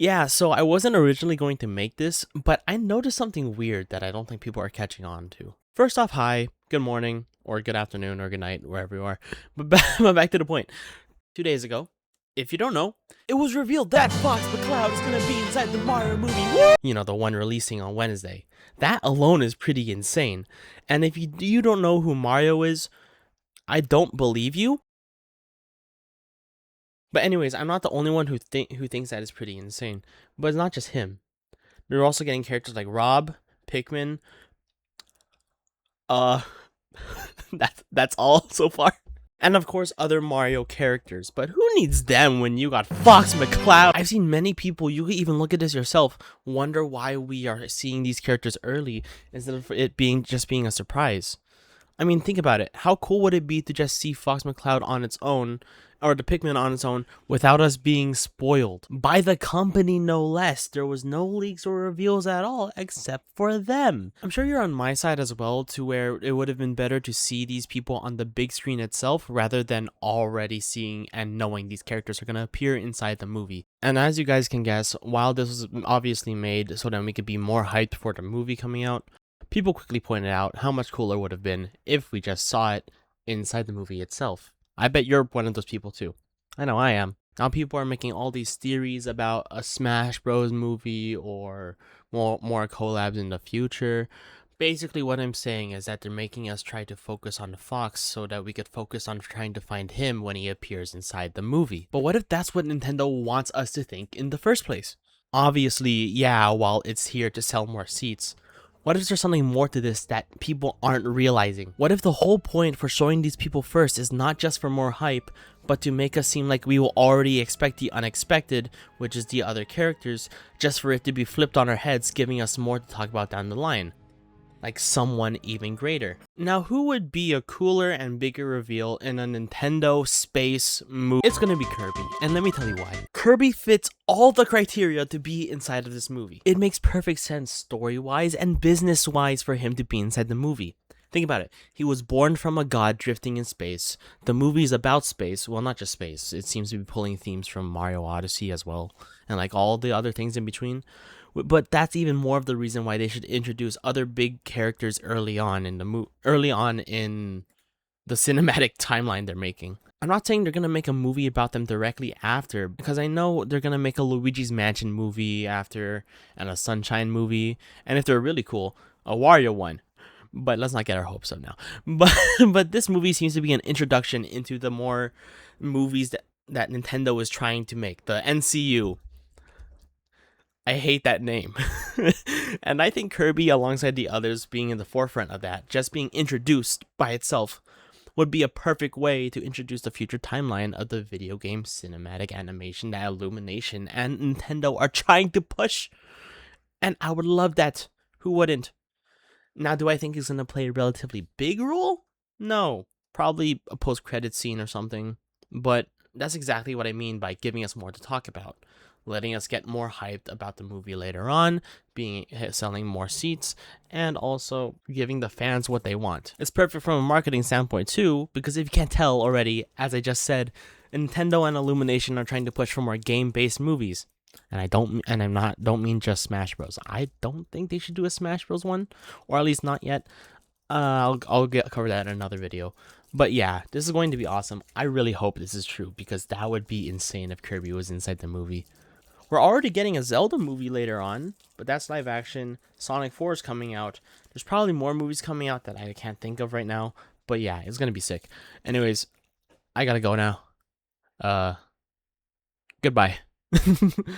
Yeah, so I wasn't originally going to make this, but I noticed something weird that I don't think people are catching on to. First off, hi, good morning, or good afternoon, or good night, wherever you are. But back to the point. 2 days ago, if you don't know, it was revealed that Fox McCloud is gonna be inside the Mario movie. Woo! You know, the one releasing on Wednesday. That alone is pretty insane. And if you don't know who Mario is, I don't believe you. But anyways, I'm not the only one who thinks that is pretty insane. But it's not just him. They're also getting characters like Rob, Pikmin. Uh, that's all so far. And of course, other Mario characters. But who needs them when you got Fox McCloud? I've seen many people, you could even look at this yourself, wonder why we are seeing these characters early instead of it being a surprise. I mean, think about it. How cool would it be to just see Fox McCloud on its own, or the Pikmin on its own, without us being spoiled? By the company, no less. There was no leaks or reveals at all, except for them. I'm sure you're on my side as well, to where it would have been better to see these people on the big screen itself, rather than already seeing and knowing these characters are going to appear inside the movie. And as you guys can guess, while this was obviously made so that we could be more hyped for the movie coming out, people quickly pointed out how much cooler it would have been if we just saw it inside the movie itself. I bet you're one of those people too. I know I am. Now people are making all these theories about a Smash Bros movie or more collabs in the future. Basically what I'm saying is that they're making us try to focus on Fox so that we could focus on trying to find him when he appears inside the movie. But what if that's what Nintendo wants us to think in the first place? Obviously, yeah, while it's here to sell more seats, what if there's something more to this that people aren't realizing? What if the whole point for showing these people first is not just for more hype, but to make us seem like we will already expect the unexpected, which is the other characters, just for it to be flipped on our heads, giving us more to talk about down the line? Like someone even greater. Now, who would be a cooler and bigger reveal in a Nintendo space movie? It's gonna be Kirby, and let me tell you why. Kirby fits all the criteria to be inside of this movie. It makes perfect sense story-wise and business-wise for him to be inside the movie. Think about it. He was born from a god drifting in space. The movie is about space. Well, not just space. It seems to be pulling themes from Mario Odyssey as well, and like all the other things in between. But that's even more of the reason why they should introduce other big characters early on in the cinematic timeline they're making. I'm not saying they're gonna make a movie about them directly after, because I know they're gonna make a Luigi's Mansion movie after, and a Sunshine movie, and if they're really cool, a Wario one. But let's not get our hopes up now. But this movie seems to be an introduction into the more movies that Nintendo is trying to make, the NCU. I hate that name. And I think Kirby, alongside the others being in the forefront of that, just being introduced by itself, would be a perfect way to introduce the future timeline of the video game cinematic animation that Illumination and Nintendo are trying to push. And I would love that. Who wouldn't? Now, do I think he's going to play a relatively big role? No. Probably a post-credit scene or something. But that's exactly what I mean by giving us more to talk about. Letting us get more hyped about the movie later on, selling more seats, and also giving the fans what they want. It's perfect from a marketing standpoint too, because if you can't tell already, as I just said, Nintendo and Illumination are trying to push for more game-based movies. And don't mean just Smash Bros. I don't think they should do a Smash Bros. One, or at least not yet. I'll cover that in another video. But yeah, this is going to be awesome. I really hope this is true, because that would be insane if Kirby was inside the movie. We're already getting a Zelda movie later on, but that's live action. Sonic 4 is coming out. There's probably more movies coming out that I can't think of right now. But yeah, it's gonna be sick. Anyways, I gotta go now. Uh, Goodbye.